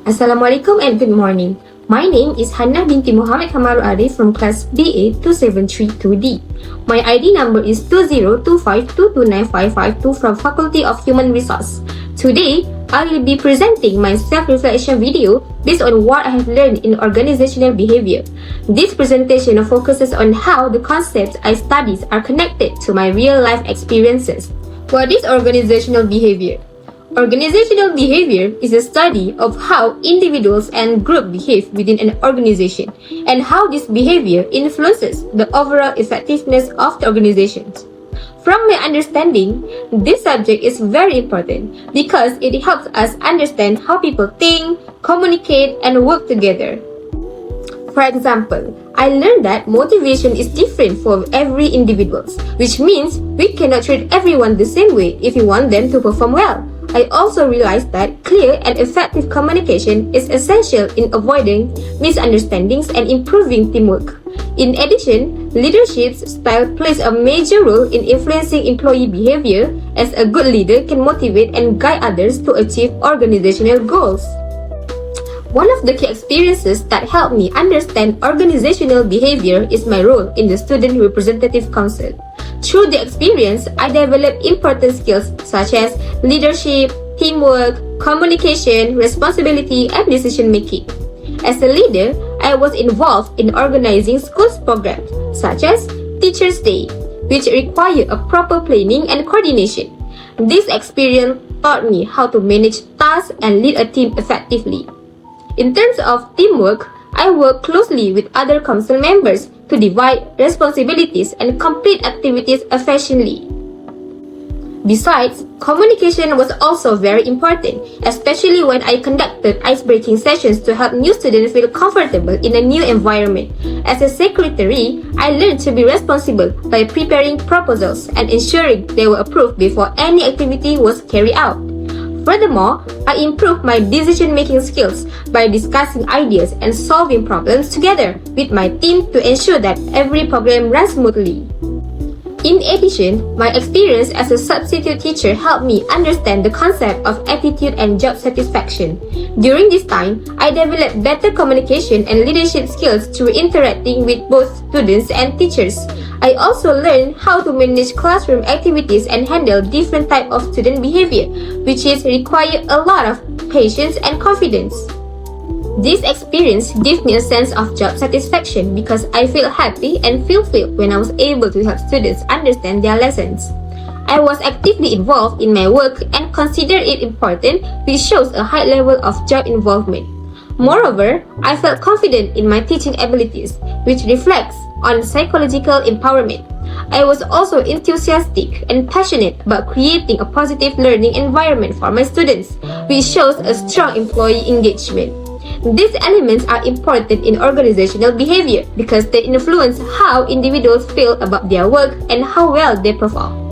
Assalamualaikum and good morning. My name is Hannah binti Muhammad Kamaru Arif from class BA 2732D. My ID number is 2025229552 from Faculty of Human Resource. Today, I will be presenting my self-reflection video based on what I have learned in organizational behavior. This presentation focuses on how the concepts I studied are connected to my real-life experiences. What is organizational behavior? Organizational behavior is a study of how individuals and groups behave within an organization and how this behavior influences the overall effectiveness of the organization. From my understanding, this subject is very important because it helps us understand how people think, communicate, and work together. For example, I learned that motivation is different for every individual, which means we cannot treat everyone the same way if we want them to perform well. I also realized that clear and effective communication is essential in avoiding misunderstandings and improving teamwork. In addition, leadership style plays a major role in influencing employee behavior, as a good leader can motivate and guide others to achieve organizational goals. One of the key experiences that helped me understand organizational behavior is my role in the Student Representative Council. Through the experience, I developed important skills such as leadership, teamwork, communication, responsibility, and decision-making. As a leader, I was involved in organizing schools programs such as Teachers' Day, which require a proper planning and coordination. This experience taught me how to manage tasks and lead a team effectively. In terms of teamwork, I work closely with other council members to divide responsibilities and complete activities efficiently. Besides, communication was also very important, especially when I conducted ice-breaking sessions to help new students feel comfortable in a new environment. As a secretary, I learned to be responsible by preparing proposals and ensuring they were approved before any activity was carried out. Furthermore, I improved my decision-making skills by discussing ideas and solving problems together with my team to ensure that every program runs smoothly. In addition, my experience as a substitute teacher helped me understand the concept of attitude and job satisfaction. During this time, I developed better communication and leadership skills through interacting with both students and teachers. I also learned how to manage classroom activities and handle different types of student behavior, which require a lot of patience and confidence. This experience gave me a sense of job satisfaction because I feel happy and fulfilled when I was able to help students understand their lessons. I was actively involved in my work and considered it important, which shows a high level of job involvement. Moreover, I felt confident in my teaching abilities, which reflects on psychological empowerment. I was also enthusiastic and passionate about creating a positive learning environment for my students, which shows a strong employee engagement. These elements are important in organizational behavior because they influence how individuals feel about their work and how well they perform.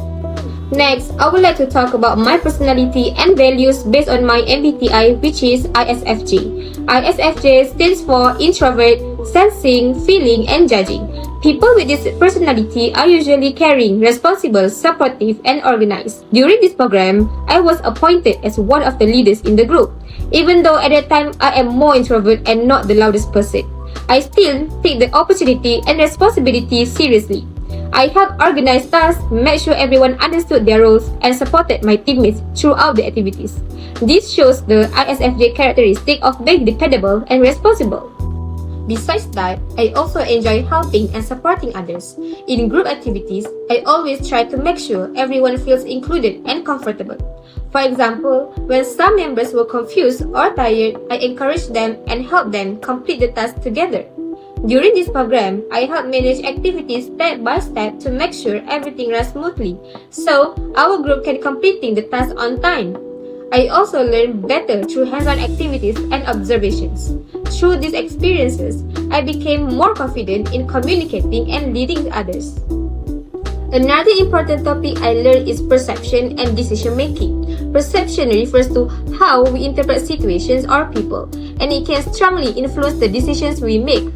Next, I would like to talk about my personality and values based on my MBTI, which is ISFJ. ISFJ stands for Introvert, Sensing, Feeling, and Judging. People with this personality are usually caring, responsible, supportive, and organized. During this program, I was appointed as one of the leaders in the group. Even though at that time I am more introvert and not the loudest person, I still take the opportunity and responsibility seriously. I helped organize tasks, made sure everyone understood their roles, and supported my teammates throughout the activities. This shows the ISFJ characteristic of being dependable and responsible. Besides that, I also enjoy helping and supporting others. In group activities, I always try to make sure everyone feels included and comfortable. For example, when some members were confused or tired, I encouraged them and helped them complete the task together. During this program, I helped manage activities step by step to make sure everything runs smoothly, so our group can completing the task on time. I also learned better through hands-on activities and observations. Through these experiences, I became more confident in communicating and leading others. Another important topic I learned is perception and decision-making. Perception refers to how we interpret situations or people, and it can strongly influence the decisions we make.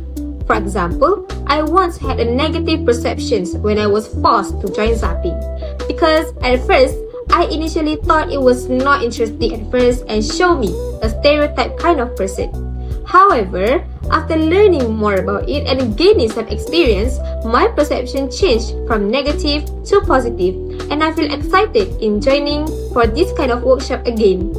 For example, I once had a negative perception when I was forced to join zapping, because at first, I initially thought it was not interesting at first and showed me a stereotype kind of person. However, after learning more about it and gaining some experience, my perception changed from negative to positive, and I feel excited in joining for this kind of workshop again.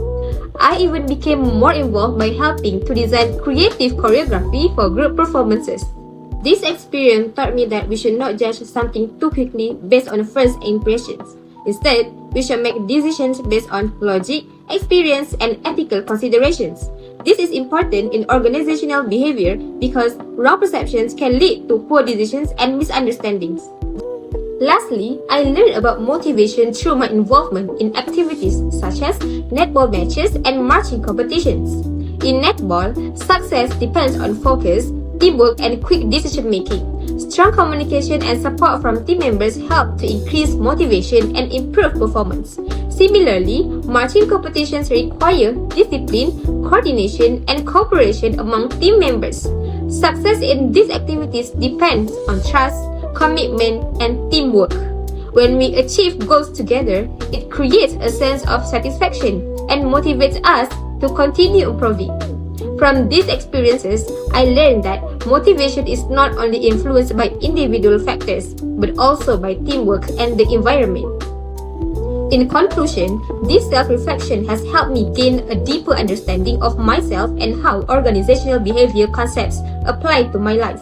I even became more involved by helping to design creative choreography for group performances. This experience taught me that we should not judge something too quickly based on first impressions. Instead, we should make decisions based on logic, experience, and ethical considerations. This is important in organizational behavior because wrong perceptions can lead to poor decisions and misunderstandings. Lastly, I learned about motivation through my involvement in activities such as netball matches and marching competitions. In netball, success depends on focus, teamwork, and quick decision-making. Strong communication and support from team members help to increase motivation and improve performance. Similarly, marching competitions require discipline, coordination, and cooperation among team members. Success in these activities depends on trust, commitment, and teamwork. When we achieve goals together, it creates a sense of satisfaction and motivates us to continue improving. From these experiences, I learned that motivation is not only influenced by individual factors, but also by teamwork and the environment. In conclusion, this self-reflection has helped me gain a deeper understanding of myself and how organizational behavior concepts apply to my life.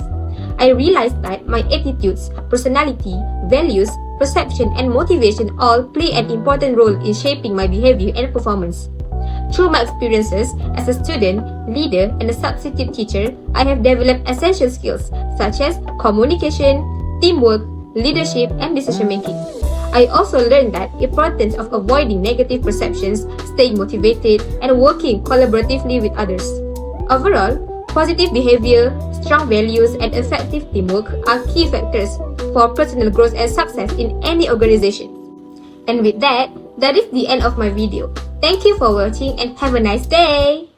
I realized that my attitudes, personality, values, perception, and motivation all play an important role in shaping my behavior and performance. Through my experiences as a student, leader, and a substitute teacher, I have developed essential skills such as communication, teamwork, leadership, and decision-making. I also learned the importance of avoiding negative perceptions, staying motivated, and working collaboratively with others. Overall, positive behavior, strong values, and effective teamwork are key factors for personal growth and success in any organization. And with that, that is the end of my video. Thank you for watching and have a nice day!